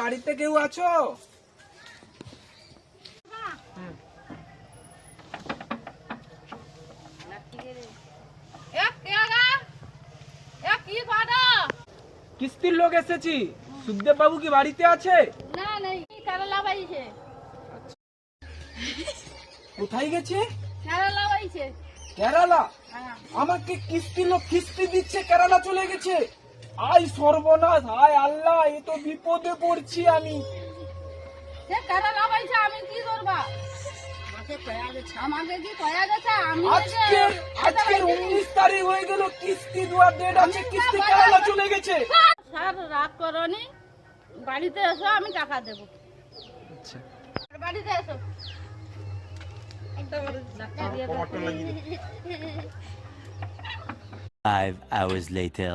বাড়িতে কেউ আছো? কিস্তির লোক এসেছি। সুখদেব বাবু কি বাড়িতে আছে? না নেই, কেরালা বাইছে। কোথায় গেছে? কেরালা বাইছে। কেরালা? হ্যাঁ। আমাকে কিস্তির লোক কিস্তি দিচ্ছে, কেরালা চলে গেছে। আই সর্বনাশ, হায় আল্লাহ, এ তো বিপদে পড়ছি আমি। সে কেরালা বাইছে, আমি কি করবা? আমাকে কি কয়া গেছে? আমি আজকের 19 তারিখ হয়ে গেল, কিস্তি দেওয়ার ডেট আছে, কিস্তি কেরালা চলে গেছে। স্যার রাগ করনি, বাড়িতে এসো, আমি টাকা দেবো। আচ্ছা, বাড়িতে এসো। 5 hours later.